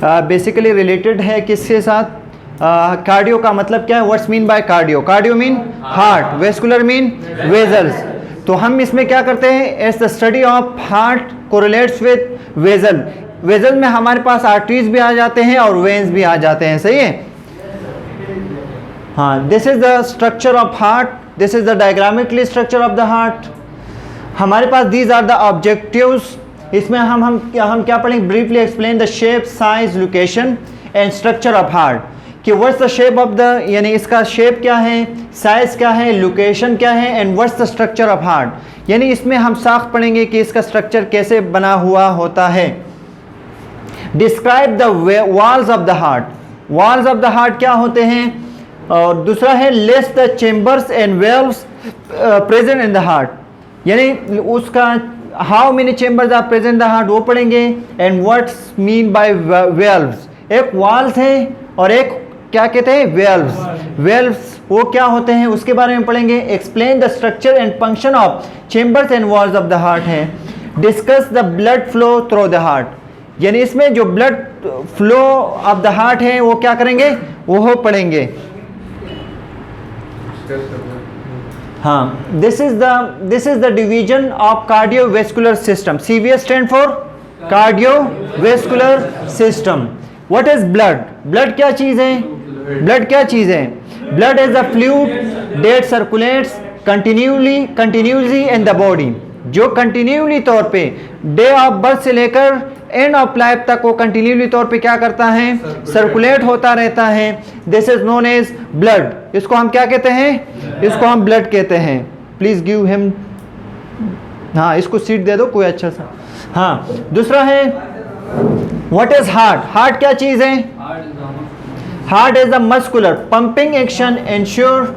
Basically related है किसके साथ? कार्डियो का मतलब क्या है? What's mean by cardio? Cardio mean heart, vascular mean vessels. तो हम इसमें क्या करते हैं? As the study of heart correlates with vessel. Vessel में हमारे पास आर्टरीज भी आ जाते हैं और वेन्स भी आ जाते हैं, सही है? हाँ, this is the structure of heart, this is the diagramically structure of the heart. हमारे पास दीज आर द ऑब्जेक्टिव्स। इसमें हम क्या पढ़ेंगे? Briefly explain the shape, size, location and structure of heart. कि what's the shape of the, यानी इसका shape क्या है, साइज क्या है, लोकेशन क्या है, and what's the structure of heart. यानी इसमें हम साख पढ़ेंगे कि इसका स्ट्रक्चर कैसे बना हुआ होता है। Describe the walls of the heart. Walls of the heart क्या होते हैं? और दूसरा है list the chambers and valves present in the heart. यानी उसका how many chambers are present in the heart वो पढ़ेंगे। And what's mean by valves. एक वॉल्स है और एक क्या कहते हैं? वेल्व्स। वेल्व्स वो क्या होते हैं उसके बारे में पढ़ेंगे। Explain the structure and function of chambers and walls of the heart है। Discuss the blood flow through the heart. यानी इसमें जो blood flow of the heart है वो क्या करेंगे? वो पढ़ेंगे। हाँ, this is the division of cardiovascular system. CVS stand for cardiovascular system. What is blood? Blood क्या चीज है? ब्लड क्या चीज है? Blood is the fluid that circulates continuously in the body. जो कंटिन्यूसली तौर पे डे ऑफ बर्थ से लेकर एंड ऑफ लाइफ तक वो कंटिन्यूसली तौर पे क्या करता है? सर्कुलेट होता रहता है। This is known as blood. इसको हम क्या कहते हैं? इसको हम ब्लड कहते हैं। प्लीज गिव हिम, हाँ इसको सीट दे दो कोई अच्छा सा। हाँ, दूसरा है व्हाट इज हार्ट? हार्ट क्या चीज है? Heart is the muscular pumping action ensure,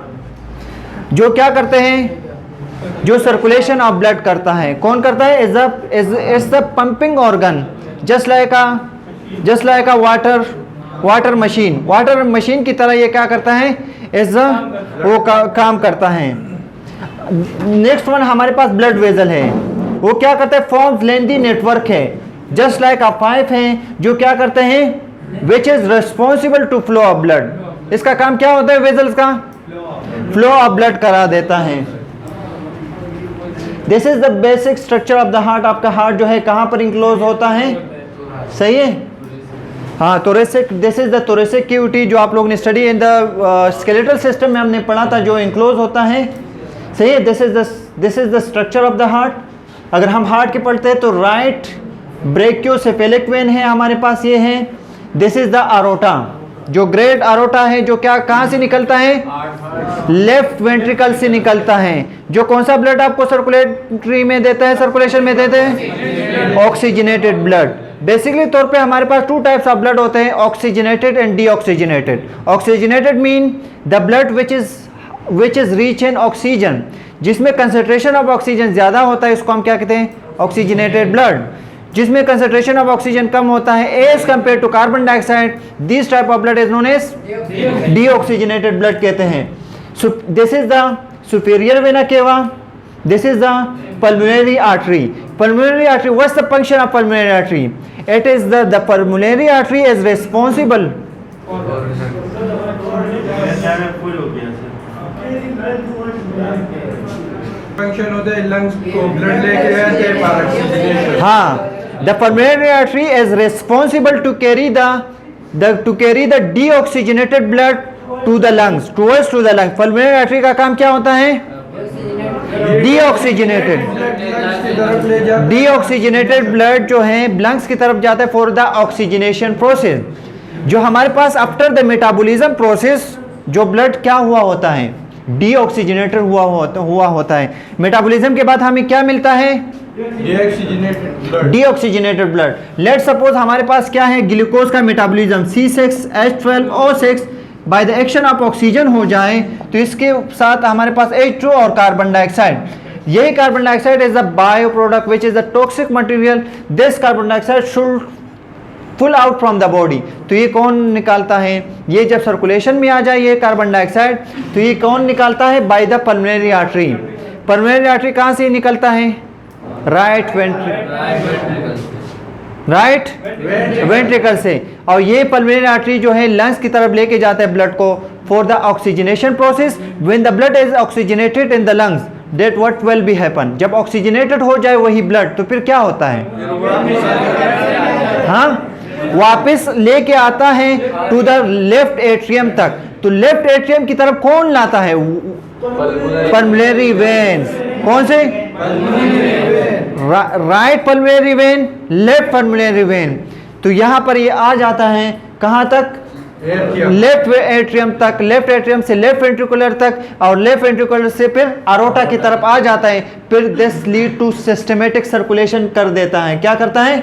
जो क्या करते हैं? जो सर्कुलेशन ऑफ ब्लड करता है। कौन करता है? Is the pumping organ, just like a water machine. Water machine की तरह ये क्या करता है? वो काम करता है। नेक्स्ट वन हमारे पास ब्लड वेजल है। वो क्या करता है? फॉर्म्स लेंथी नेटवर्क है, जस्ट लाइक अ पाइप है, जो क्या करते हैं? Which is responsible to flow of blood. इसका काम क्या होता है? वेजल्स का फ्लो ऑफ ब्लड करा देता है। This is the basic structure of the heart. आपका हार्ट जो है कहाँ पर इंक्लोज होता है? सही है? हाँ, thoracic. This is the thoracic cavity, जो आप लोगों ने study in the skeletal system में हमने पढ़ा था, जो इंक्लोज होता है। सही है? This is the structure of the heart. अगर हम हार्ट के पढ़ते हैं तो राइट ब्रेकियोसेफेलिक वेन है हमारे पास, ये है। दिस इज द अरोटा, जो ग्रेट अरोटा है, जो क्या कहाँ से निकलता है? लेफ्ट वेंट्रिकल से निकलता है। जो कौन सा ब्लड आपको सर्कुलेटरी में देता है, सर्कुलेशन में देते हैं? Oxygenated blood. बेसिकली तौर पे हमारे पास टू टाइप्स ऑफ ब्लड होते हैं, oxygenated and deoxygenated. Oxygenated mean the blood which is rich in oxygen, जिसमें कंसेंट्रेशन ऑफ ऑक्सीजन ज़्यादा होता है, इसको हम क्या कहते हैं? Oxygenated blood. जिसमें कंसेंट्रेशन ऑफ ऑक्सीजन कम होता है as compare to carbon dioxide, this type of blood is known as deoxygenated blood कहते हैं। This is the superior vena cava, this is the pulmonary artery. Pulmonary artery, what's the function of pulmonary artery? It is the pulmonary artery is responsible function होता है lungs को blood लेके आते हैं for oxygenation. हाँ, the pulmonary artery is responsible to carry the deoxygenated blood to the lungs, towards to the lungs। pulmonary artery का काम क्या होता है? deoxygenated blood जो है लंग्स की तरफ जाता है फॉर द ऑक्सीजनेशन प्रोसेस। जो हमारे पास आफ्टर द मेटाबॉलिज्म प्रोसेस जो ब्लड क्या हुआ होता है? डीऑक्सीजनेटेड हुआ होता है। मेटाबॉलिज्म के बाद हमें क्या मिलता है? Deoxygenated blood. लेट सपोज हमारे पास क्या है? ग्लूकोज का metabolism C6H12O6 by the action of oxygen हो जाए तो इसके साथ हमारे पास H2 और कार्बन डाइऑक्साइड। यही carbon dioxide is the bio product which is the toxic material. This carbon dioxide should pull out from the body. तो ये कौन निकालता है? ये जब सर्कुलेशन में आ जाए ये कार्बन डाइऑक्साइड, तो ये कौन निकालता है? By the pulmonary artery. Pulmonary artery कहाँ से निकलता है? Right ventricle. राइट, वेंट्रिकल से। और ये पल्मोनरी आर्टरी जो है लंग्स की तरफ लेके जाता है ब्लड को for the oxygenation process. When the blood is oxygenated in the lungs that what will be happen, जब ऑक्सीजनेटेड हो जाए वही ब्लड तो फिर क्या होता है, हाँ, वापस लेके आता है टू द लेफ्ट एट्रियम तक। तो लेफ्ट एट्रियम की तरफ कौन लाता है, पल्मोनरी वेन्स। कौन से, right pulmonary vein, left pulmonary vein. तो यहां पर ये आ जाता है कहां तक, लेफ्ट एट्रियम तक, लेफ्ट एट्रियम से लेफ्ट वेंट्रिकुलर तक, और लेफ्ट वेंट्रिकुलर से फिर अरोटा की तरफ आ जाता है। फिर this lead to systematic circulation कर देता है। क्या करता है,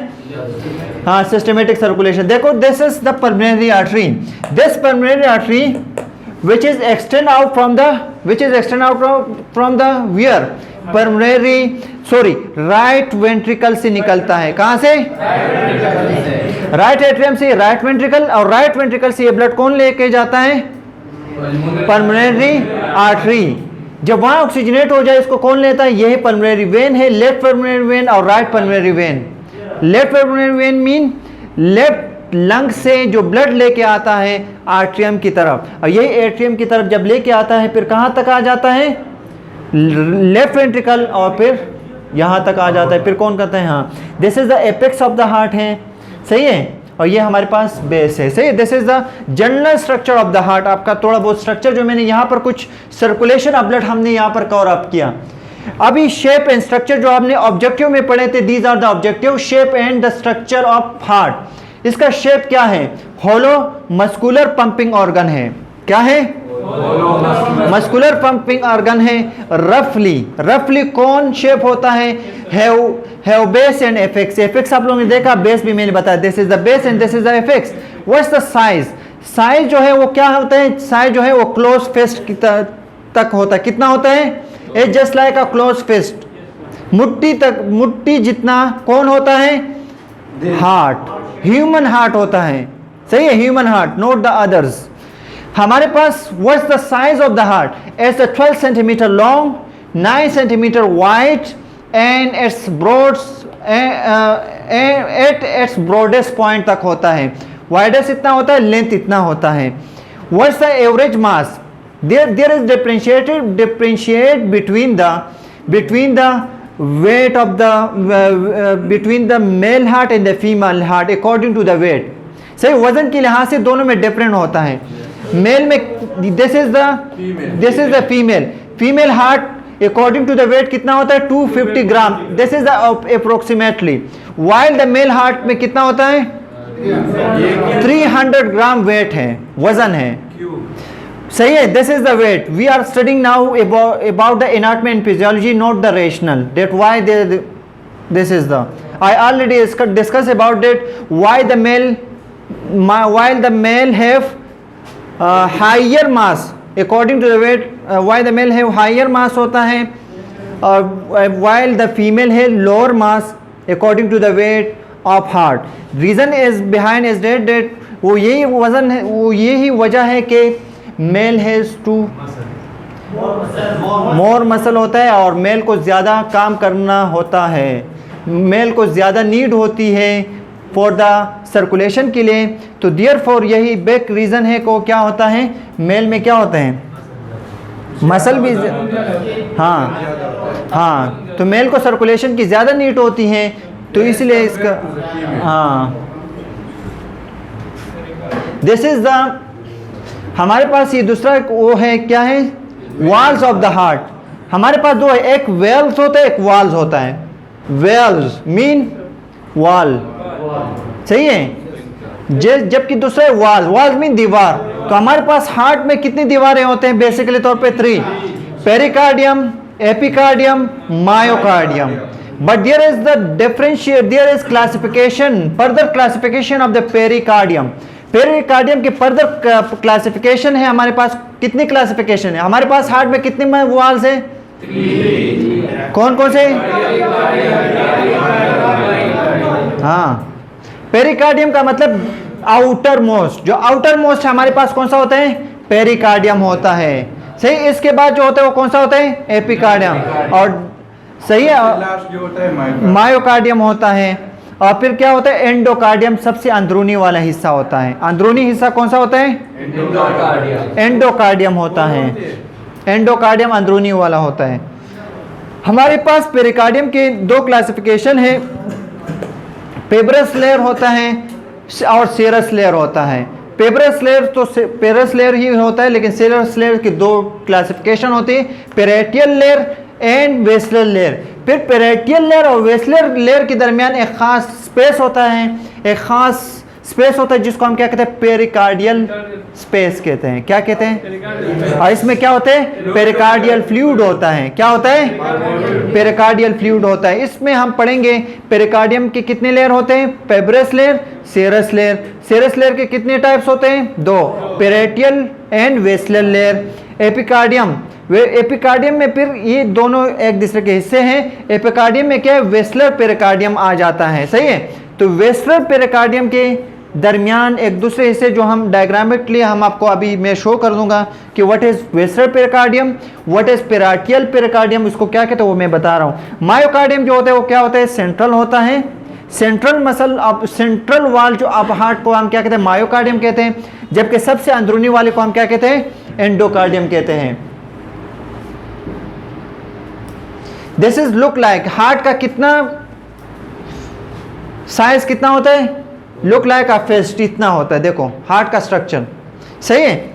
हाँ, सिस्टमेटिक सर्कुलेशन। देखो, this is the pulmonary artery, this pulmonary artery which is extend out from the where, pulmonary, sorry, right ventricle से निकलता है। कहां से, राइट एट्रियम से राइट वेंट्रिकल, और राइट वेंट्रिकल से ये ब्लड कौन लेके जाता है, पल्मोनरी आर्टरी। जब वहां ऑक्सीजनेट हो जाए इसको कौन लेता है, यही पल्मोनरी वेन है, लेफ्ट पल्मोनरी वेन और right pulmonary vein. Left pulmonary vein mean left lung से जो ब्लड लेके आता है आर्ट्रियम की तरफ, और यही एट्रियम की तरफ जब लेके आता है फिर कहां तक आ जाता है, लेफ्ट वेंट्रिकल, और फिर यहां तक आ जाता है। फिर कौन कहते हैं, हाँ, this is the apex of the heart है, सही है, और ये हमारे पास बेस है, सही है। This is the general structure of the heart. आपका थोड़ा बहुत स्ट्रक्चर जो मैंने यहाँ पर कुछ सर्कुलेशन ऑफ ब्लड हमने यहाँ पर कवर अप किया। अभी शेप एंड स्ट्रक्चर जो आपने ऑब्जेक्टिव में पढ़े थे, these are the objective, shape and the structure of heart. इसका शेप क्या है, होलो मस्कुलर पंपिंग ऑर्गन है। क्या है, मस्कुलर पंपिंग ऑर्गन है। रफली कौन शेप होता है, have base and apex. Apex आप लोगों ने देखा, बेस भी मैंने बताया, this is the base and this is the apex. What's the size, size जो है वो क्या होता है, साइज जो है वो क्लोज फिस्ट तक होता है। कितना होता है, it just like a close fist, मुट्ठी तक, मुट्ठी जितना कौन होता है, हार्ट, ह्यूमन हार्ट होता है, सही है, human heart, not the others. हमारे पास what's the size of the heart, it's 12 centimetre long, 9 centimetre wide and it's broad at its broadest point तक होता है। वाइडेस्ट इतना होता है, लेंथ इतना होता है। What's the average mass, there is differentiate between the weight of the between the male heart and the female heart according to the weight। सही, वजन के लिहाज से दोनों में डिफरेंट होता है। मेल में this is the female heart according to the weight कितना होता है, 250 gram, this is approximately. While the male heart में कितना होता है, 300 ग्राम वेट है, वजन है, सही है। This is the weight. We are studying now about the anatomy and physiology, not the rational, that why this is the, I already discuss about that, why the male while the male have higher mass according to the weight, why the male have higher mass होता है, while the female have lower mass according to the weight of heart। reason is behind is that वो यही वजन है, वो यही वजह है कि male has two more muscle होता है और मेल को ज़्यादा काम करना होता है, मेल को ज़्यादा नीड होती है फॉर द सर्कुलेशन के लिए। तो देयरफॉर यही बेक रीज़न है को क्या होता है, मेल में क्या होते हैं, मसल भी, हाँ, तो मेल को सर्कुलेशन की ज़्यादा नीड होती है, तो इसलिए इसका, हाँ, दिस इज द, हमारे पास ये दूसरा वो है, क्या है, वॉल्स ऑफ द हार्ट। हमारे पास दो है, एक वेल्स होता है, एक वॉल्स होता है। वेल्स मीन वॉल, सही है, जबकि दूसरा है वॉल, वॉल मीन दीवार। तो हमारे पास हार्ट में कितनी दीवारें होते हैं, बेसिकली तौर पे 3, pericardium, epicardium, myocardium. But there is the differentiate, there is classification, further classification of the pericardium. Pericardium की फर्दर क्लासिफिकेशन है। हमारे पास कितनी क्लासिफिकेशन है, हमारे पास हार्ट में कितने वॉल्स है, कौन कौन से, हाँ, पेरिकार्डियम का मतलब आउटर मोस्ट, जो आउटर मोस्ट हमारे पास कौन सा होता है, पेरिकार्डियम होता है, सही। इसके बाद जो होता है वो कौन सा होता है, एपिकार्डियम, और सही है, लास्ट जो होता है मायोकार्डियम होता है। और फिर क्या होता है, एंडोकार्डियम सबसे अंदरूनी वाला हिस्सा होता है। अंदरूनी हिस्सा कौन सा होता है, एंडोकार्डियम होता है। एंडोकार्डियम अंदरूनी वाला होता है। हमारे पास पेरिकार्डियम के दो क्लासिफिकेशन है, पेब्रस लेयर होता है और सेरस लेयर होता है। पेब्रस लेयर तो पेरस लेयर ही होता है, लेकिन सेरस लेयर की दो क्लासिफिकेशन होती है, पेरेटियल लेयर एंड वेस्लर लेयर। फिर पेरेटियल लेयर और वेस्लर लेयर के दरमियान एक खास स्पेस होता है, एक खास स्पेस होता है जिसको हम क्या कहते हैं, पेरिकार्डियल स्पेस कहते हैं। क्या कहते हैं, और इसमें क्या होते हैं, पेरिकार्डियल फ्लूइड होता है। क्या होता है, पेरिकार्डियल फ्लूइड होता है। इसमें हम पढ़ेंगे पेरिकार्डियम के कितने लेयर होते हैं, fibrous layer, serous layer. Serous layer के कितने टाइप्स होते हैं, दो, parietal and visceral layer. Epicardium, वे एपिकार्डियम में फिर ये दोनों एक दूसरे के हिस्से हैं। एपिकार्डियम में क्या है, वेस्लर पेरिकार्डियम आ जाता है, सही है। तो वेस्लर पेरिकार्डियम के दरमियान एक दूसरे हिस्से जो हम डायग्रामिकली हम आपको अभी मैं शो कर दूंगा कि what is visceral pericardium, what is parietal pericardium, इसको क्या कहते हैं वो मैं बता रहा हूँ। मायोकार्डियम जो होता है वो क्या होता है, सेंट्रल होता है। सेंट्रल मसल अब सेंट्रल वाल जो अब हार्ट को हम क्या कहते हैं, मायोकार्डियम कहते हैं, जबकि सबसे अंदरूनी वाले को हम क्या कहते हैं, एंडोकार्डियम कहते हैं। This is look like, heart का कितना साइज कितना होता है, लुक लाइक ऑफ फेस्ट इतना होता है। देखो हार्ट का स्ट्रक्चर, सही है।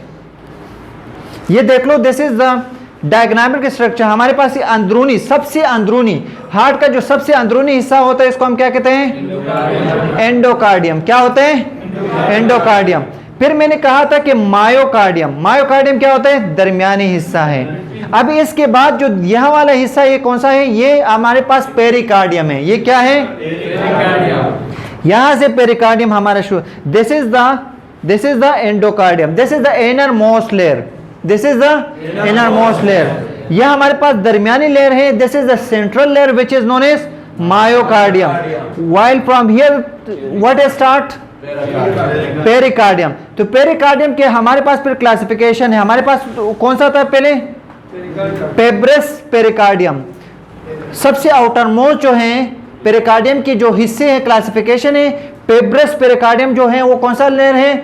ये देख लो, दिस इज द डायग्रामिक स्ट्रक्चर। हमारे पास ये अंदरूनी, सबसे अंदरूनी हार्ट का जो सबसे अंदरूनी हिस्सा होता है इसको हम क्या कहते हैं, एंडोकार्डियम। क्या होते हैं, एंडोकार्डियम। फिर मैंने कहा था कि मायोकार्डियम, मायोकार्डियम क्या होता है, दरमियानी हिस्सा है। अब इसके बाद जो यह वाला हिस्सा ये कौन सा है, ये हमारे पास पेरिकार्डियम है। ये क्या है, यहां से पेरिकार्डियम हमारा शुरू। This is the endocardium, this is the inner most layer, this is the inner most layer. यह हमारे पास दरमियानी लेयर है। This is the central layer which is known as myocardium. While from here what is start, pericardium. तो pericardium के हमारे पास फिर classification है। हमारे पास कौन सा था पहले, पेब्रस पेरिकार्डियम। सबसे आउटर मोस्ट जो है पेरिकार्डियम के जो हिस्से हैं, क्लासिफिकेशन है, पेब्रस पेरिकार्डियम जो है वो कौन सा लेयर है,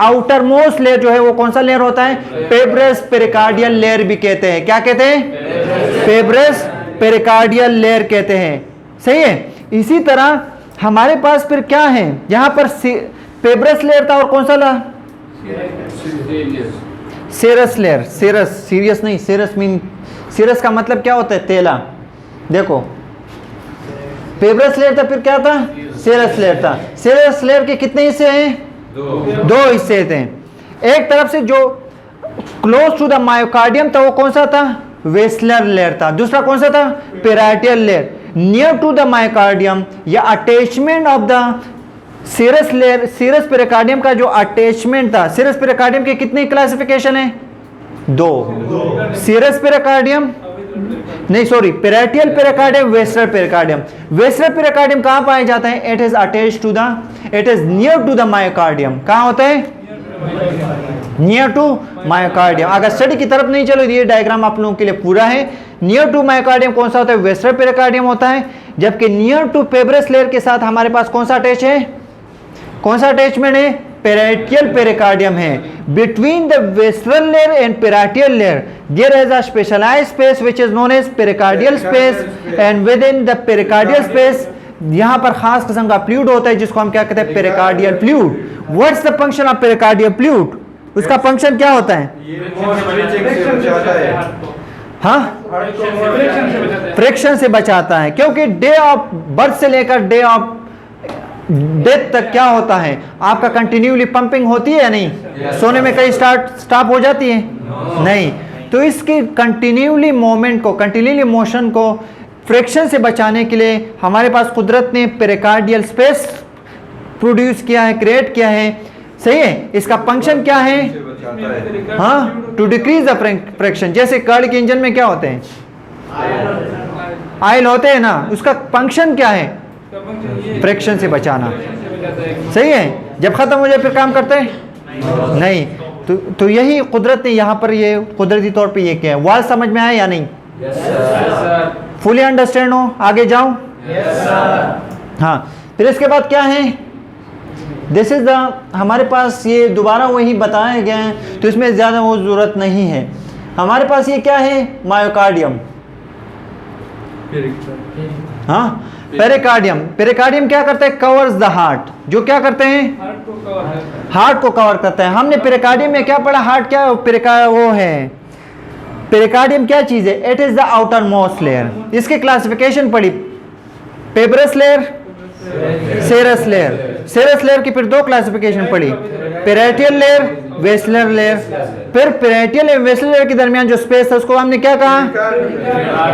आउटर मोस्ट लेयर जो है वो कौन सा लेयर होता है, पेब्रस पेरिकार्डियल लेयर भी कहते हैं। क्या कहते हैं, पेब्रस पेरिकार्डियल लेयर कहते हैं, सही है। इसी तरह हमारे पास फिर क्या है, यहां पर पेब्रस लेयर था और कौन सा ला, सेरस लेयर। सेरस, सीरियस नहीं, सेरस मीन, सेरस का मतलब क्या होता है, तेला। देखो पेब्रस लेयर था, फिर क्या था, सेरस लेयर था। सेरस लेयर के कितने हिस्से हैं, दो हिस्से थे। एक तरफ से जो क्लोज टू द मायोकार्डियम था वो कौन सा था, वेस्लर लेयर था। दूसरा कौन सा था, parietal layer. Near to the myocardium या attachment of the serous layer, serous pericardium का जो अटैचमेंट था, सीरस पेरिकार्डियम के कितने क्लासिफिकेशन है, दो। सीरस पेरिकार्डियम नहीं, sorry, parietal pericardium, visceral pericardium. Visceral pericardium कहां पाया जाता है, it is attached to the, it is near to the myocardium. कहां होता है, नियर टू मायोकार्डियम। अगर स्टडी की तरफ नहीं चलो, ये डायग्राम आप लोगों के लिए पूरा है। नियर टू मायोकार्डियम कौन सा होता है, वेस्लर पेरिकार्डियम होता है। जबकि नियर टू पेब्रस लेयर के साथ हमारे पास कौन सा अटैच है, कौन सा अटैचमेंट है, पेराइटियल पेरिकार्डियम है। Between the visceral layer and parietal layer there is a specialised space which is known as pericardial space, and within the pericardial space यहां पर खास किस्म का फ्लूइड होता है जिसको हम क्या कहते हैं, pericardial fluid. What's the function of pericardial fluid, उसका फंक्शन क्या होता है, हाँ, फ्रिक्शन से बचाता है। क्योंकि डे ऑफ बर्थ से लेकर डे ऑफ डेथ तक क्या होता है, आपका कंटिन्यूली पंपिंग होती है या नहीं, सोने में कहीं स्टॉप हो जाती है, नहीं। तो इसके कंटिन्यूली मोमेंट को, कंटिन्यूली मोशन को फ्रिक्शन से बचाने के लिए हमारे पास कुदरत ने पेरिकार्डियल स्पेस प्रोड्यूस किया है, क्रिएट किया है, सही है। इसका फंक्शन क्या है, हाँ, टू डिक्रीज द फ्रिक्शन। जैसे कार के इंजन में क्या होते हैं, ऑयल होते हैं ना, उसका फंक्शन क्या है, फ्रिक्शन से बचाना, सही है। जब खत्म हो जाए फिर काम करते हैं नहीं। तो यही कुदरत ने यहाँ पर ये कुदरती तौर पे ये किया है। वाल समझ में आया या नहीं, फुली अंडरस्टैंड हो, आगे जाऊं, हाँ। फिर इसके बाद क्या है, दिस इज द, हमारे पास ये दोबारा वही बताया गया है तो इसमें ज़्यादा वो ज़रूरत नहीं है। हमारे पास ये क्या है, मायोकार्डियम, हाँ पेरिकार्डियम। पेरिकार्डियम क्या करता है, कवर्स द हार्ट, जो क्या करते हैं, हार्ट को कवर करता है। हमने पेरिकार्डियम में क्या पढ़ा, हार्ट क्या वो है, पेरिकार्डियम क्या चीज़ है, it is the outermost layer. इसकी क्लासिफिकेशन पढ़ी, पेब्रस layer, serous layer. Serous layer की फिर दो क्लासिफिकेशन पढ़ी, पेराइटियल लेयर, वेस्लर लेयर। फिर पेराइटियल एवं वेस्लर लेयर के दरमियान जो स्पेस था उसको हमने क्या कहा,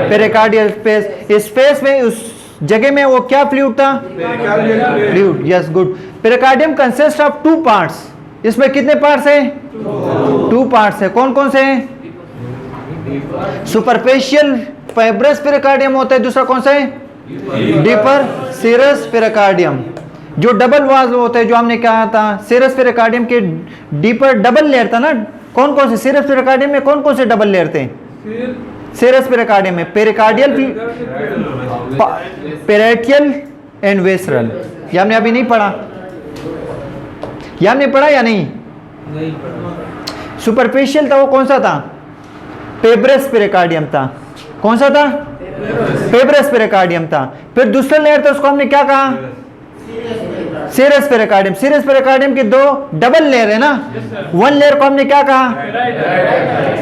पेरिकार्डियल स्पेस। इस स्पेस में, उस जगह में वो क्या फ्लूइड था, fluid, yes good. Pericardium consist of 2 parts, इसमें कितने पार्ट्स हैं, 2 पार्ट्स है। कौन कौन से हैं, सुपरफिशियल फाइब्रस पेरिकार्डियम होता है, दूसरा कौन सा है, डीपर सीरस पेरिकार्डियम। जो डबल वाल होता है, जो हमने कहा था सीरस पेरिकार्डियम के डीपर डबल लेयर था ना, कौन कौन से, सीरस पेरिकार्डियम में कौन कौन से डबल लेयर थे, सीरस पेरिकार्डियम में पेरिकार्डियल, पेराइटियल एंड वेसरल। ये हमने अभी नहीं पढ़ा, ये हमने पढ़ा या नहीं, सुपरफिशियल था वो कौन सा था, पेब्रस पेरिकार्डियम था। कौन सा था, पेब्रस पेरिकार्डियम था। फिर दूसरा लेयर था, उसको हमने क्या कहा, सीरस पेरिकार्डियम। सीरस पेरिकार्डियम के 2 डबल लेयर है ना, वन लेयर को हमने क्या कहा,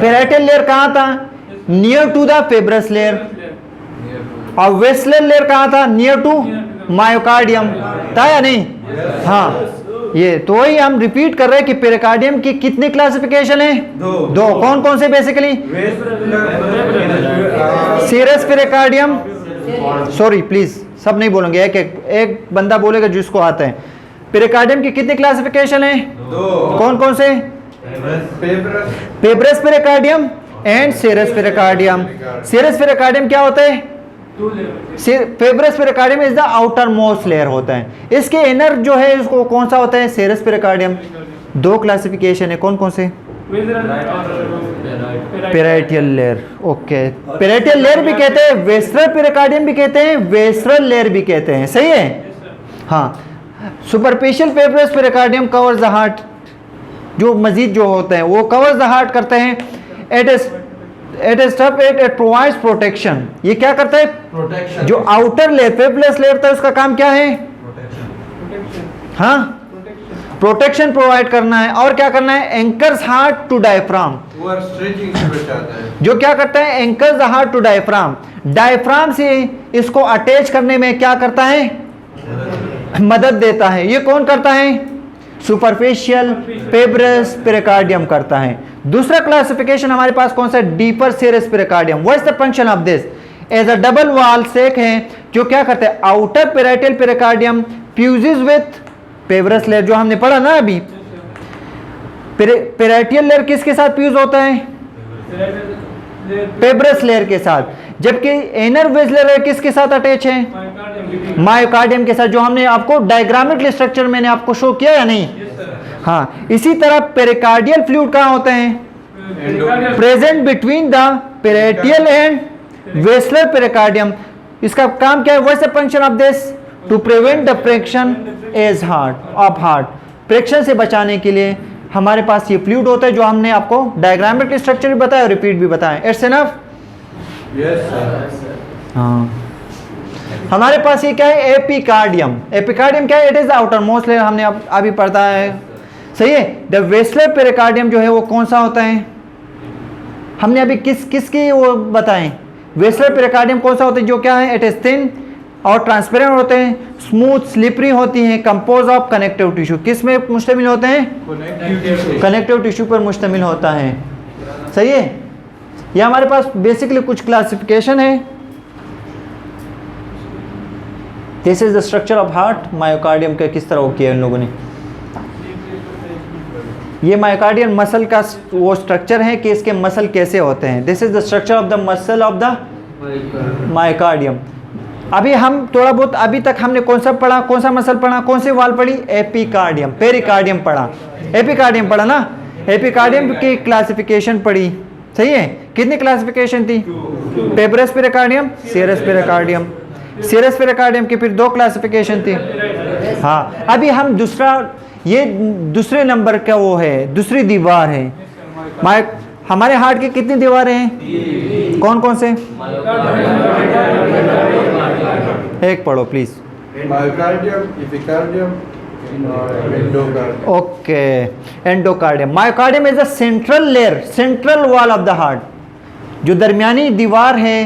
पेराइटियल लेयर कहाँ था, नियर टू द पेब्रस लेयर, और वेस्लर लेयर कहाँ था, नियर टू मायोकार्डियम था या नहीं, हाँ। ये तो वही हम रिपीट कर रहे हैं कि पेरिकार्डियम की कितनी क्लासिफिकेशन है, 2। कौन कौन से, basically serous pericardium, sorry please सब नहीं बोलेंगे, एक बंदा बोलेगा जिसको आता है। पेरिकार्डियम की कितनी क्लासिफिकेशन है, 2। कौन कौन से, fibrous pericardium and serous pericardium. Serous pericardium क्या होता है, fibrous pericardium is the outermost layer होता है, इसके इनर जो है इसको कौन सा होता है, सीरस पेरिकार्डियम। 2 क्लासिफिकेशन है, कौन कौन से, पेराइटियल लेयर, ओके। पेराइटियल लेयर भी कहते हैं, वेस्ट्रल पेरिकार्डियम भी कहते हैं, वेस्ट्रल लेयर भी कहते हैं, सही है, हाँ। Superficial fibrous pericardium covers the heart, जो मजीद जो होते हैं वो कवर्स द हार्ट करते हैं। इट प्रोवाइड्स प्रोटेक्शन, ये क्या करता है, प्रोटेक्शन। जो आउटर लेयर पेब्रस लेयर था उसका काम क्या है, हाँ, प्रोटेक्शन प्रोवाइड करना है। और क्या करना है, एंकर्स हार्ट टू डायफ्राम, जो क्या करता है, anchors the heart to diaphragm. Diaphragm से इसको अटैच करने में क्या करता है, मदद देता है। ये कौन करता है, सुपरफिशियल पेब्रस पेरिकार्डियम करता है। दूसरा क्लासिफिकेशन हमारे पास कौन सा, deeper serous pericardium. What is the function of this, as a double wall sac है, जो क्या करते हैं, outer parietal pericardium fuses with fibrous layer, जो हमने पढ़ा ना अभी। पेराइटियल लेयर किसके साथ फ्यूज होता है, पेब्रस लेयर के साथ, जबकि इनर वेस्लर लेयर किसके साथ अटैच है, मायोकार्डियम के साथ, जो हमने आपको डायग्रामिक स्ट्रक्चर मैंने आपको शो किया या नहीं, हाँ। इसी तरह पेरिकार्डियल फ्लूइड कहाँ होते हैं, present between the parietal and visceral pericardium. इसका काम क्या है, what's the function of this, to prevent the friction as heart of heart. Friction से बचाने के लिए हमारे पास ये फ्लूइड होता है, जो हमने आपको डायग्रामिक स्ट्रक्चर भी बताया और रिपीट भी बताया। इट्स एनफ, हाँ। हमारे पास ये क्या है, एपिकार्डियम। एपिकार्डियम क्या है, it is outer most layer, हमने अभी पढ़ा है, सही है। द वेस्लर पेरिकार्डियम जो है वो कौन सा होता है, हमने अभी किसकी वो बताएं, वेस्लर पेरिकार्डियम कौन सा होता है, जो क्या है, इट इज थिन और ट्रांसपेरेंट होते हैं, स्मूथ स्लिपरी होती हैं, कंपोज ऑफ कनेक्टिव टिश्यू। किस में मुश्तमिल होते हैं, कनेक्टिव टिश्यू पर मुश्तमिल होता है, सही है। ये हमारे पास बेसिकली कुछ क्लासिफिकेशन है। This is the structure of heart. Myocardium का किस तरह किया इन लोगों ने, ये मायोकार्डियल मसल का वो स्ट्रक्चर है कि इसके मसल कैसे होते हैं। This is the structure of the muscle of the myocardium. अभी हम थोड़ा बहुत अभी तक हमने कौन सा पढ़ा, कौन सा मसल पढ़ा, कौन सी वाल पढ़ी, एपिकार्डियम। पेरिकार्डियम पढ़ा, एपिकार्डियम पढ़ा ना, एपिकार्डियम की क्लासिफिकेशन पढ़ी, सही है। कितनी क्लासिफिकेशन थी, fibrous pericardium, serous pericardium. Serous pericardium की फिर 2 क्लासिफिकेशन थी। हाँ, अभी हम दूसरा, ये दूसरे नंबर का वो है, दूसरी दीवार है। हमारे हार्ट की कितनी दीवारें हैं? कौन कौन से? एक पढ़ो प्लीज। मायोकार्डियम, एपिकार्डियम और endocardium. Okay, endocardium. Myocardium is the central layer, central wall of the heart. जो दरमियानी दीवार है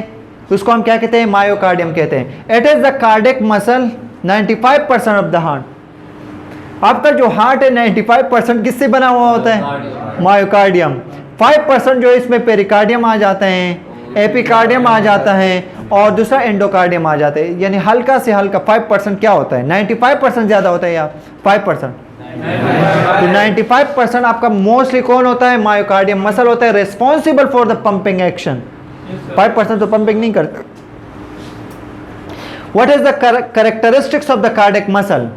उसको हम क्या कहते हैं? मायोकार्डियम कहते हैं। It is the cardiac muscle 95% of the heart. आपका जो हार्ट है 95% किससे बना हुआ होता है? मायोकार्डियम। 5% जो इसमें पेरिकार्डियम आ जाते हैं, एपिकार्डियम आ जाता है और दूसरा एंडोकार्डियम आ जाता है। यानी हल्का से हल्का 5% क्या होता है? 95% ज़्यादा होता है या 5%? तो 95% आपका मोस्टली कौन होता है? मायोकार्डियम मसल होता है, responsible for the pumping action. 5% तो पंपिंग नहीं करता। What is the characteristics of the cardiac muscle?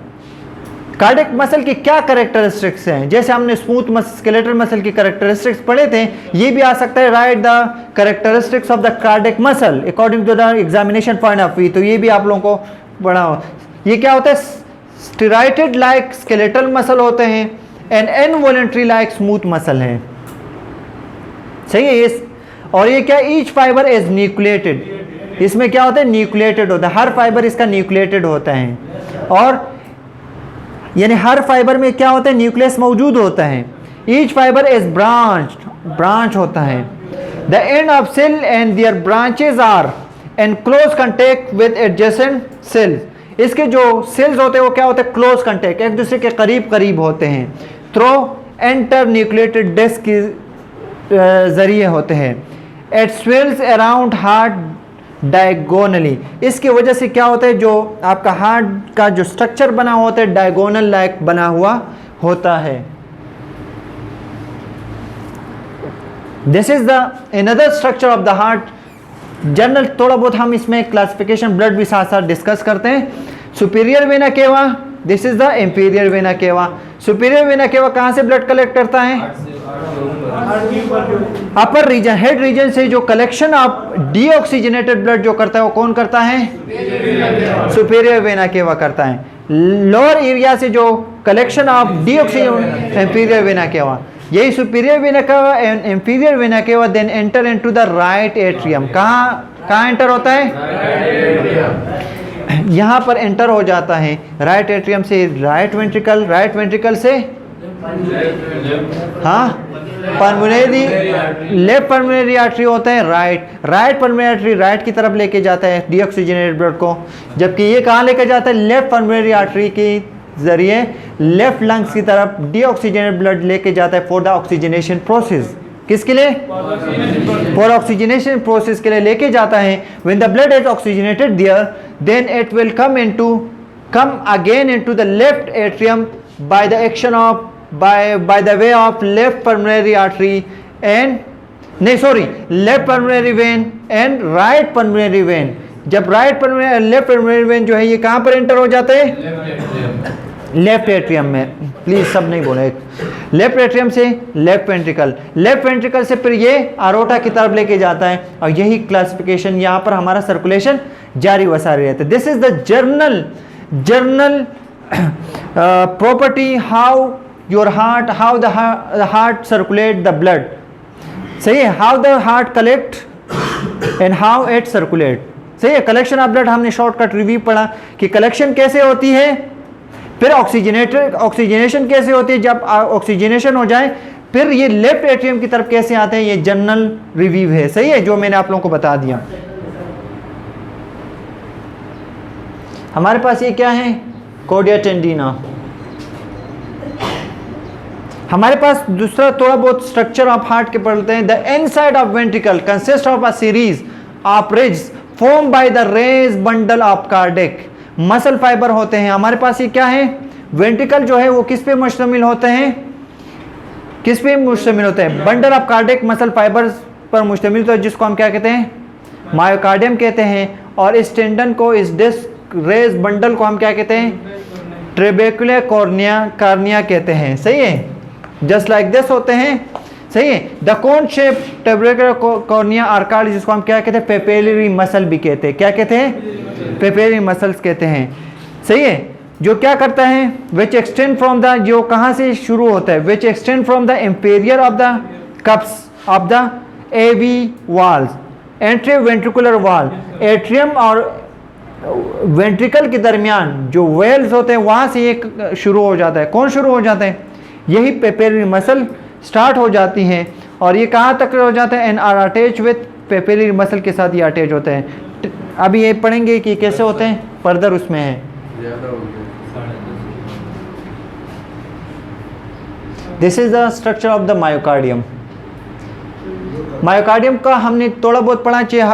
Cardiac muscle की क्या कैरेक्टरिस्टिक्स हैं? जैसे हमने स्मूथ मसल, स्केलेटल मसल की कैरेक्टरिस्टिक्स पढ़े थे, ये भी आ सकता है। Write the characteristics of the cardiac muscle according to the examination point of view. तो ये भी आप लोगों को पढ़ा हो। ये क्या होता है? स्टेराइटेड लाइक स्केलेटल मसल होते हैं and involuntary like smooth muscle हैं। सही है ये। और ये क्या? Each fibre is nucleated. इसमें क्या होता है? न्यूक्लिएटेड होता है। हर फाइबर इसका न्यूक्लिएटेड होता है। और यानी हर फाइबर में क्या होता है? न्यूक्लियस मौजूद होता है। ईच फाइबर इज ब्रांच होता है। The end of cell and their branches are in close contact with adjacent cells. इसके जो सेल्स होते हैं वो क्या होते हैं? क्लोज कांटेक्ट, एक दूसरे के करीब करीब होते हैं। थ्रो एंटर न्यूक्लिएटेड डिस्क के जरिए होते हैं। It swells around heart diagonally. इसकी वजह से क्या होता है? जो आपका हार्ट का जो स्ट्रक्चर बना होता है डायगोनल लाइक बना हुआ होता है। This is the another structure of the heart. General थोड़ा बहुत हम इसमें क्लासिफिकेशन ब्लड भी साथ साथ डिस्कस करते हैं। Superior vena cava, this is the inferior vena केवा। सुपीरियर वेना केवा कहाँ से ब्लड कलेक्ट करता है? अपर रीजन, हेड रीजन से जो कलेक्शन ऑफ डीऑक्सीजनेटेड ब्लड जो करता है वो कौन करता है? सुपीरियर वेना केवा करता है। लोअर एरिया से जो collection of deoxygen, inferior vena cava. यही superior vena cava and inferior vena cava then enter into the right atrium. कहाँ एंटर होता है? यहाँ पर एंटर हो जाता है। राइट एट्रियम से राइट वेंट्रिकल, राइट वेंट्रिकल से हाँ पल्मोनरी, लेफ्ट पल्मोनरी आर्टरी होता है राइट पल्मोनरी आर्टरी राइट की तरफ लेके जाता है डीऑक्सीजनेटेड ब्लड को। जबकि ये कहाँ लेके जाता है? लेफ्ट पल्मोनरी आर्टरी के जरिए लेफ्ट लंग्स की तरफ डीऑक्सीजनेटेड ब्लड लेके जाता है फॉर द ऑक्सीजनेशन प्रोसेस। किसके लिए? फॉर ऑक्सीजनेशन प्रोसेस के लिए लेके जाता है। When the blood is oxygenated there then it will come again into the left atrium by the action of by the way of left pulmonary artery and left pulmonary vein and right pulmonary vein। जब left pulmonary vein जो है ये कहाँ पर enter हो जाते हैं? Left atrium में। प्लीज सब नहीं बोले। लेफ्ट एट्रियम से लेफ्ट वेंट्रिकल से फिर ये अरोटा की तरफ लेके जाता है। और यही क्लासिफिकेशन यहाँ पर हमारा सर्कुलेशन जारी वसारी रहता है। This is the journal property how your heart, how the heart circulate the blood। सही है? how the heart collect and how it circulate। सही है? कलेक्शन ऑफ ब्लड हमने शॉर्टकट रिव्यू पढ़ा कि कलेक्शन कैसे होती है, फिर ऑक्सीजनेशन कैसे होती है। जब ऑक्सीजनेशन हो जाए फिर ये लेफ्ट एट्रियम की तरफ कैसे आते हैं, ये जनरल रिव्यू है। सही है? जो मैंने आप लोगों को बता दिया। हमारे पास ये क्या है? कोर्डिया टेंडिना। हमारे पास दूसरा थोड़ा बहुत स्ट्रक्चर ऑफ हार्ट के पढ़ते हैं। The inside of ventricle consist of a series of ridges form by the raise bundle of cardiac muscle fiber होते हैं। हमारे पास ये क्या है? वेंट्रिकल जो है वो किस पे मुश्तमिल होते हैं? किस पे मुश्तमिल होते हैं? Bundle of cardiac muscle fibre पर मुश्तमिल, तो जिसको हम क्या कहते हैं? मायोकार्डियम कहते हैं। और इस टेंडन को, इस डिस्क रेज बंडल को हम क्या कहते हैं? ट्रेबेकुलर कार्निया कहते हैं। सही है? जस्ट लाइक दिस होते हैं। सही है। द कोन शेप टर्बुलर कॉर्निया आर्काड, जिसको हम क्या कहते हैं, पेपिलरी मसल भी कहते हैं। क्या कहते हैं, पेपिलरी मसल्स कहते हैं। सही है, जो क्या करता है, विच एक्सटेंड फ्रॉम द, जो कहाँ से शुरू होता है, which extend from the inferior of the cups of the AV valves, entry ventricular wall, atrium और वेंट्रिकल के दरमियान जो वेल्स होते हैं वहाँ से ये शुरू हो जाता है। कौन शुरू हो जाते हैं, यही पेपिलरी मसल स्टार्ट हो जाती हैं। और ये कहाँ तक हो जाता है, and are attach with papillary muscle के साथ ये अटैच होते हैं। अभी ये पढ़ेंगे कि कैसे होते हैं, फर्दर उसमें है। This is the structure of the myocardium. Myocardium का हमने थोड़ा बहुत पढ़ा चाहिए।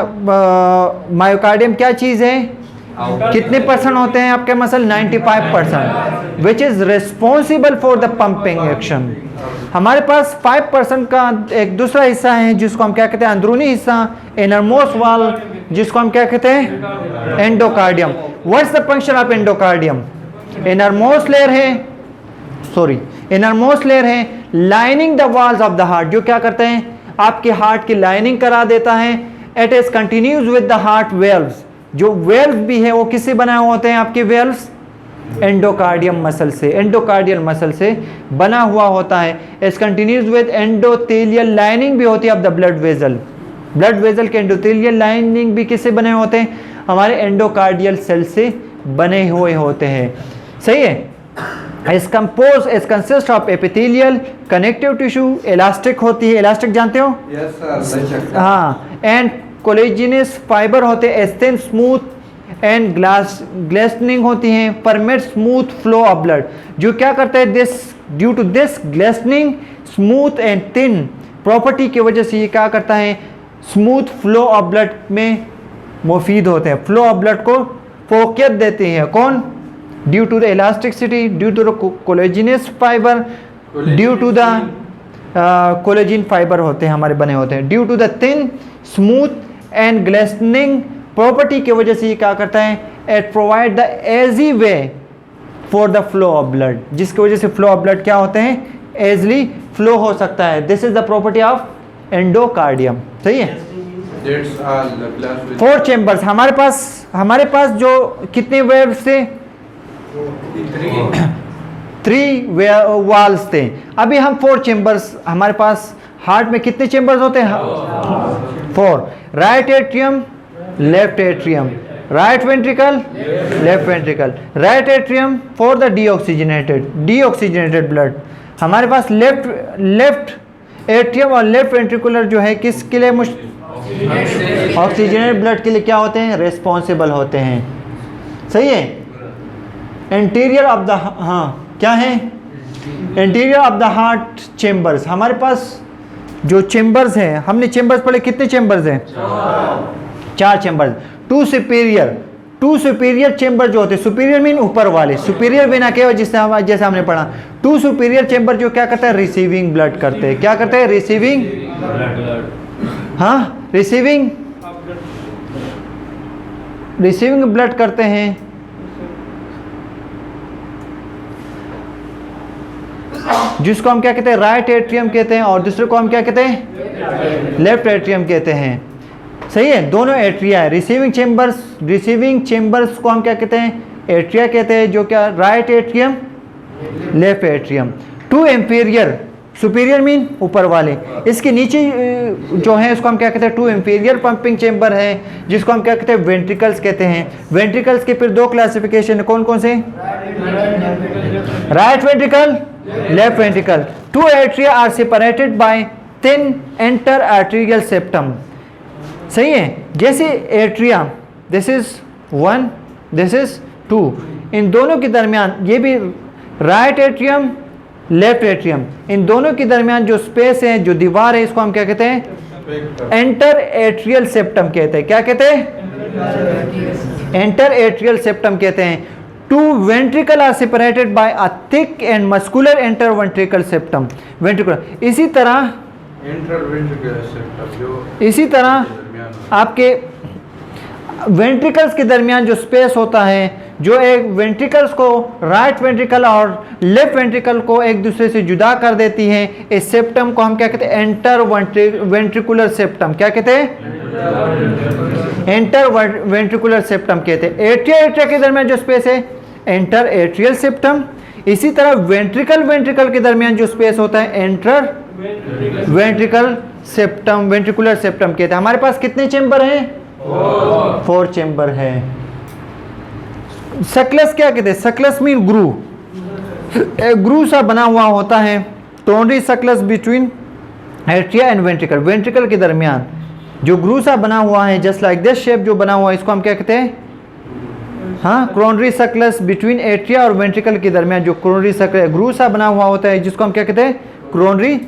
मायोकार्डियम क्या चीज़ है, कितने परसेंट होते हैं आपके muscle, 95%, which is responsible for the pumping action. हमारे पास 5% का एक दूसरा हिस्सा है जिसको हम क्या कहते हैं, अंदरूनी हिस्सा, इनरमोस्ट वाल, जिसको हम क्या कहते हैं, endocardium. What's the function of endocardium, innermost layer है, इनरमोस्ट लेयर है lining the walls of the heart, जो क्या करते हैं, आपके हार्ट की लाइनिंग करा देता है। It is continues with the heart valves, जो वेल्व भी है वो किससे बनाए होते हैं, आपके वेल्व्स एंडोकार्डियम मसल से, एंडोकार्डियल मसल से बना हुआ होता है। इस कंटिन्यूज विद एंडोथेलियल लाइनिंग भी होती है of the blood vessel. Blood vessel के एंडोथेलियल लाइनिंग भी किससे बने होते हैं, हमारे एंडोकार्डियल सेल से बने हुए होते हैं। सही है। इस consist of epithelial, connective tissue, elastic होती है, इलास्टिक जानते हो, हाँ, एंड कोलेजिनस फाइबर होते हैं, एस्थेन, स्मूथ एंड ग्लेसनिंग होती हैं, permit smooth flow of blood, जो क्या करता है, this due to this glistening, smooth and thin property की वजह से ये क्या करता है, स्मूथ फ्लो ऑफ ब्लड में मुफीद होते हैं, फ्लो ऑफ ब्लड को फोकियत देते हैं। कौन, due to the elasticity, due to the collagenous fibre, due to the collagen fibre होते हैं हमारे बने होते हैं, due to the thin smooth and glistening property की वजह से ये क्या करता है, it provide the easy way for the flow of blood, जिसकी वजह से फ्लो ऑफ ब्लड क्या होते हैं, एजली फ्लो हो सकता है। This is the property of endocardium. सही है। 4 चेम्बर्स हमारे पास जो कितने वेव्स थे, 3 वाल्स थे। अभी हम 4 चेम्बर्स, हमारे पास हार्ट में कितने चेम्बर्स होते हैं, 4। Right atrium, left atrium, right ventricle, left ventricle, right atrium for the deoxygenated blood. हमारे पास लेफ्ट एट्रियम और लेफ्ट वेंट्रिकुलर जो है किसके लिए, ऑक्सीजनेटेड ब्लड के लिए क्या होते हैं, रेस्पॉन्सिबल होते हैं। सही है। इंटीरियर ऑफ द, हाँ क्या है, interior of the heart chambers, हमारे पास जो चेम्बर्स हैं, हमने चेम्बर्स पढ़े, कितने चेम्बर्स हैं, 4 चेम्बर्स। 2 सुपीरियर चेम्बर जो होते हैं, सुपीरियर मीन ऊपर वाले, सुपीरियर बिना केवल जैसे हमने पढ़ा, 2 सुपीरियर चेम्बर जो क्या करता है, रिसीविंग ब्लड करते हैं। क्या करते हैं, रिसीविंग, हाँ रिसीविंग ब्लड करते हैं। जिसको हम क्या कहते हैं, राइट एट्रियम कहते हैं, और दूसरे को हम क्या कहते हैं, लेफ्ट एट्रियम कहते हैं। सही है। दोनों एट्रिया है। रिसीविंग चेम्बर्स को हम क्या कहते हैं, एट्रिया कहते हैं, जो क्या, right atrium, left atrium. 2 inferior, superior mean ऊपर वाले, इसके नीचे जो है इसको हम क्या कहते हैं, 2 इंफीरियर पंपिंग चेम्बर है, जिसको हम क्या कहते हैं, वेंट्रिकल्स कहते हैं। वेंट्रिकल्स के फिर 2 क्लासिफिकेशन, कौन कौन से, right ventricle, left ventricle. 2 atria are separated by thin inter arterial septum. सही है। जैसे atria, this is 1, this is 2, इन दोनों के दरमियान, ये भी राइट एट्रियम, लेफ्ट एट्रियम, इन दोनों के दरमियान जो स्पेस है, जो दीवार है, इसको हम क्या कहते हैं, एंटर एट्रियल सेप्टम कहते हैं। क्या कहते हैं, एंटर एट्रियल सेप्टम कहते हैं। 2 ventricle are separated by a thick and muscular inter ventricle septum, ventricular. इसी तरह आपके वेंट्रिकल्स के दरमियान जो स्पेस होता है, जो एक वेंट्रिकल्स को, राइट वेंट्रिकल और लेफ्ट वेंट्रिकल को एक दूसरे से जुदा कर देती है, इस सेप्टम को हम क्या कहते हैं? Enter ventricular septum. क्या कहते हैं? एंटर वेंट्रिकुलर सेप्टम कहते हैं। एट्रिया के दरमियान जो स्पेस है, एंटर एट्रियल सेप्टम। इसी तरह वेंट्रिकल के दरमियान जो स्पेस होता है, enter ventricle septum, ventricular septum कहते हैं। हमारे पास कितने चेंबर हैं? 4 चेंबर है। सक्लस क्या कहते हैं? सक्लस मीन ग्रू, एक ग्रू सा बना हुआ होता है, coronary sulcus between atria and ventricle, ventricle के दरमियान जो ग्रू सा बना हुआ है, जस्ट लाइक दिस शेप जो बना हुआ है, इसको हम क्या कहते हैं? हाँ, क्रोनरी सक्लस बिटवीन एट्रिया और वेंट्रिकल के दरमियान जो क्रोनरी सक्लस ग्रू सा बना हुआ होता है, जिसको हम क्या कहते हैं? क्रोनरी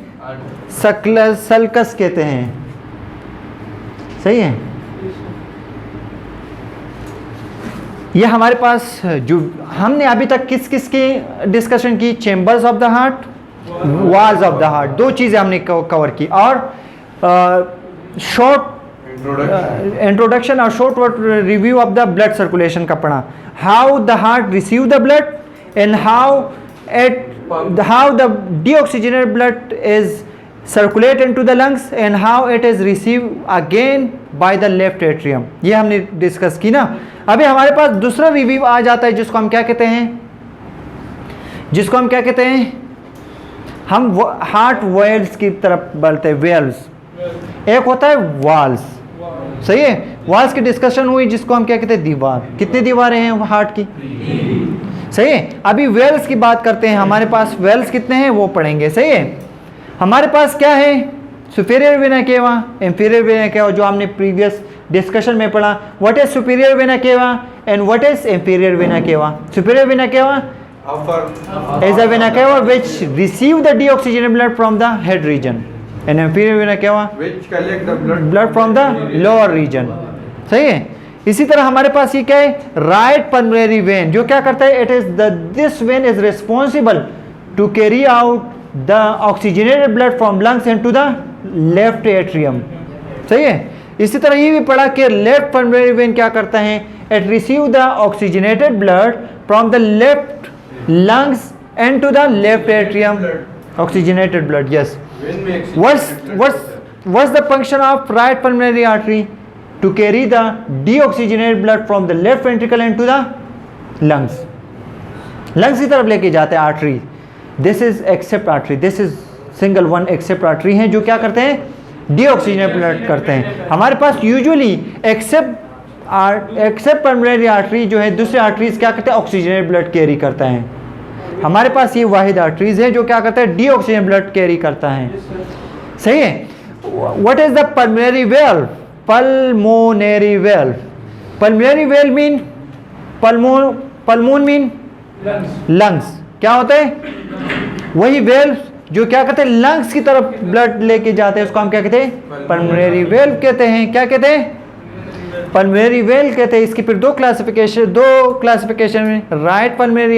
सक्लस, सल्कस कहते हैं। सही है। ये हमारे पास जो हमने अभी तक किस किस की डिस्कशन की? Chambers of the heart, walls of the heart, 2 चीज़ें हमने कवर की। और शॉर्ट इंट्रोडक्शन और short review of the blood circulation का पढ़ा। How the heart receive the blood and how the deoxygenated blood is circulate into the lungs and how it is received again by the left atrium। ये हमने discuss की ना। अभी हमारे पास दूसरा review आ जाता है, जिसको हम क्या कहते हैं? जिसको हम क्या कहते हैं? हम हार्ट वेल्स की तरफ बढ़ते हैं। वेल्स, एक होता है वॉल्स। सही है। वॉल्स की डिस्कशन हुई, जिसको हम क्या कहते हैं? दीवार। कितनी दीवारें हैं हार्ट की? सही है। अभी वेल्स की बात करते हैं। हमारे पास वेल्स कितने हैं वो पढ़ेंगे। सही है। हमारे पास क्या है? सुपीरियर वेना केवा, इंफीरियर वेना केवा, जो हमने प्रीवियस डिस्कशन में पढ़ा। What is superior vena cava and what is inferior vena केवा? सुपीरियर वेना केवा is a vena cava which receive the deoxygenated blood from the head region, and inferior vena cava which collect the blood from the lower region। सही है। इसी तरह हमारे पास ये क्या है? राइट पल्मोनरी वेन, जो क्या करता है? It is this vein is responsible to carry out the oxygenated blood from lungs into the left atrium. सही है। इसी तरह ये भी पढ़ा कि लेफ्ट पल्मोनरी वेन क्या करता है? It receive the oxygenated blood from the left lungs and to the left atrium, oxygenated blood। Yes। What's the function of right pulmonary artery? To carry the deoxygenated blood from the left ventricle into the lungs। lungs की तरफ लेके जाते हैं artery. This is accept artery, this is single one accept artery है, जो क्या करते हैं? deoxygenated blood करते हैं। हमारे पास यूजुअली एक्सेप्ट पल्मोनरी आर्टरी जो है, दूसरे आर्टरीज क्या करते हैं? ऑक्सीजनेटेड ब्लड कैरी करता है। हमारे पास ये वाहिद आर्टरीज है जो क्या करता है? डीऑक्सीजनेटेड ब्लड कैरी करता है। सही है। What is the pulmonary valve? Pulmonary valve, pulmonary valve mean pulmon mean lungs. क्या होता है? वही वेल्व जो क्या कहते हैं? लंग्स की तरफ ब्लड लेके जाते हैं, उसको हम क्या कहते हैं? पल्मोनरी वेल्व कहते हैं। क्या कहते हैं? पल्मोनरी वेल कहते हैं। इसकी फिर 2 क्लासिफिकेशन में, राइट पल्मोनरी